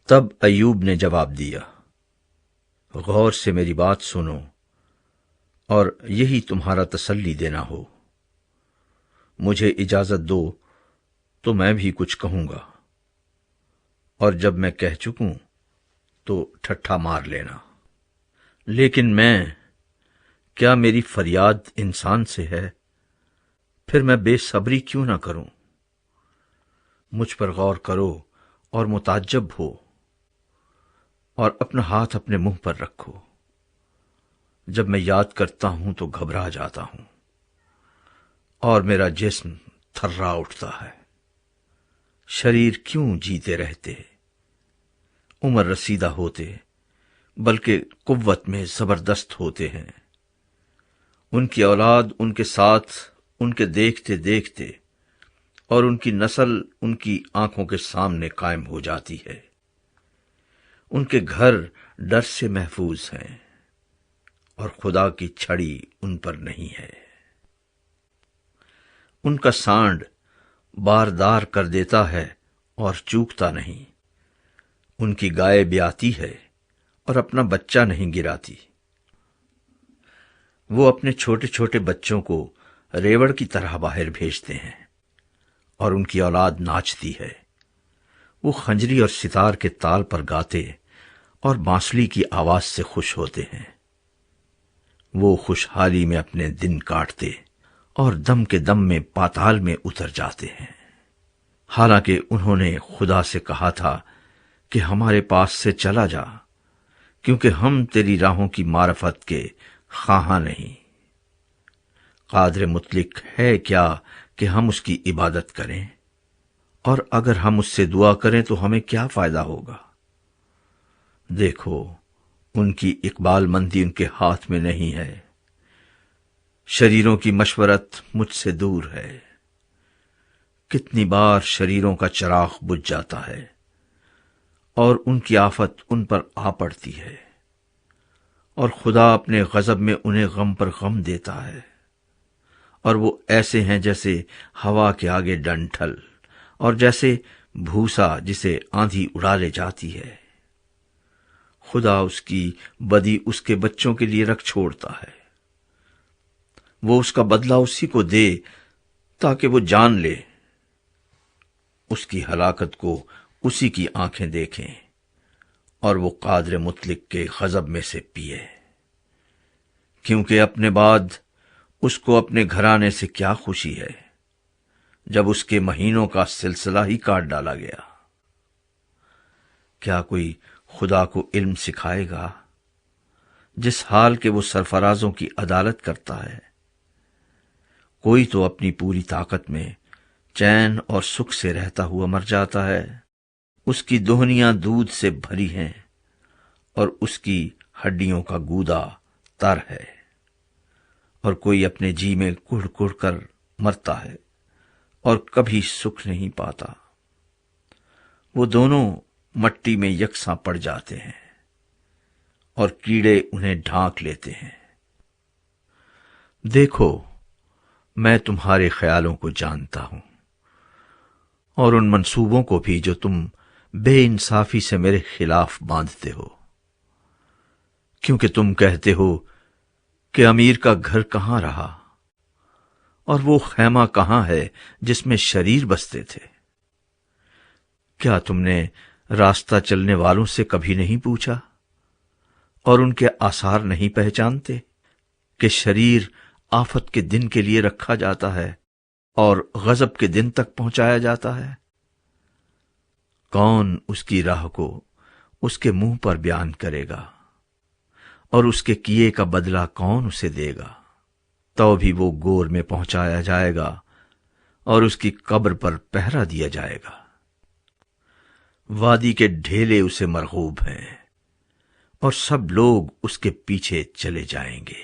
تب ایوب نے جواب دیا، غور سے میری بات سنو اور یہی تمہارا تسلی دینا ہو۔ مجھے اجازت دو تو میں بھی کچھ کہوں گا، اور جب میں کہہ چکوں تو ٹھٹھا مار لینا۔ لیکن کیا میری فریاد انسان سے ہے؟ پھر میں بے صبری کیوں نہ کروں؟ مجھ پر غور کرو اور متعجب ہو، اور اپنا ہاتھ اپنے منہ پر رکھو۔ جب میں یاد کرتا ہوں تو گھبرا جاتا ہوں، اور میرا جسم تھرا اٹھتا ہے۔ شریر کیوں جیتے رہتے، عمر رسیدہ ہوتے، بلکہ قوت میں زبردست ہوتے ہیں۔ ان کی اولاد ان کے ساتھ ان کے دیکھتے دیکھتے، اور ان کی نسل ان کی آنکھوں کے سامنے قائم ہو جاتی ہے۔ ان کے گھر ڈر سے محفوظ ہیں، اور خدا کی چھڑی ان پر نہیں ہے۔ ان کا سانڈ باردار کر دیتا ہے اور چوکتا نہیں۔ ان کی گائے بیاتی ہے اور اپنا بچہ نہیں گراتی۔ وہ اپنے چھوٹے چھوٹے بچوں کو ریوڑ کی طرح باہر بھیجتے ہیں، اور ان کی اولاد ناچتی ہے۔ وہ خنجری اور ستار کے تال پر گاتے اور بانسری کی آواز سے خوش ہوتے ہیں۔ وہ خوشحالی میں اپنے دن کاٹتے اور دم کے دم میں پاتال میں اتر جاتے ہیں۔ حالانکہ انہوں نے خدا سے کہا تھا کہ ہمارے پاس سے چلا جا، کیونکہ ہم تیری راہوں کی معرفت کے خواہاں نہیں۔ قادر مطلق ہے کیا کہ ہم اس کی عبادت کریں؟ اور اگر ہم اس سے دعا کریں تو ہمیں کیا فائدہ ہوگا؟ دیکھو، ان کی اقبال مندی ان کے ہاتھ میں نہیں ہے۔ شریروں کی مشورت مجھ سے دور ہے۔ کتنی بار شریروں کا چراغ بجھ جاتا ہے، اور ان کی آفت ان پر آ پڑتی ہے، اور خدا اپنے غضب میں انہیں غم پر غم دیتا ہے، اور وہ ایسے ہیں جیسے ہوا کے آگے ڈنٹھل، اور جیسے بھوسا جسے آندھی اڑا لے جاتی ہے۔ خدا اس کی بدی اس کے بچوں کے لیے رکھ چھوڑتا ہے۔ وہ اس کا بدلہ اسی کو دے تاکہ وہ جان لے۔ اس کی ہلاکت کو اسی کی آنکھیں دیکھیں، اور وہ قادر مطلق کے غضب میں سے پیے۔ کیونکہ اپنے بعد اس کو اپنے گھرانے سے کیا خوشی ہے، جب اس کے مہینوں کا سلسلہ ہی کاٹ ڈالا گیا۔ کیا کوئی خدا کو علم سکھائے گا، جس حال کہ وہ سرفرازوں کی عدالت کرتا ہے؟ کوئی تو اپنی پوری طاقت میں چین اور سکھ سے رہتا ہوا مر جاتا ہے۔ اس کی دہنیاں دودھ سے بھری ہیں، اور اس کی ہڈیوں کا گودا تر ہے، اور کوئی اپنے جی میں کڑ کڑ کر مرتا ہے اور کبھی سکھ نہیں پاتا۔ وہ دونوں مٹی میں یکساں پڑ جاتے ہیں، اور کیڑے انہیں ڈھانک لیتے ہیں۔ دیکھو، میں تمہارے خیالوں کو جانتا ہوں، اور ان منصوبوں کو بھی جو تم بے انصافی سے میرے خلاف باندھتے ہو۔ کیونکہ تم کہتے ہو کہ امیر کا گھر کہاں رہا، اور وہ خیمہ کہاں ہے جس میں شریر بستے تھے؟ کیا تم نے راستہ چلنے والوں سے کبھی نہیں پوچھا، اور ان کے آثار نہیں پہچانتے کہ شریر آفت کے دن کے لیے رکھا جاتا ہے اور غضب کے دن تک پہنچایا جاتا ہے؟ کون اس کی راہ کو اس کے منہ پر بیان کرے گا، اور اس کے کیے کا بدلہ کون اسے دے گا؟ تو بھی وہ گور میں پہنچایا جائے گا، اور اس کی قبر پر پہرا دیا جائے گا۔ وادی کے ڈھیلے اسے مرغوب ہیں، اور سب لوگ اس کے پیچھے چلے جائیں گے،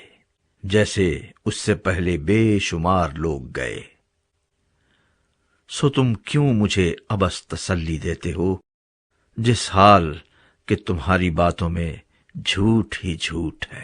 جیسے اس سے پہلے بے شمار لوگ گئے۔ سو تم کیوں مجھے ابس تسلی دیتے ہو، جس حال کہ تمہاری باتوں میں جھوٹ ہی جھوٹ ہے؟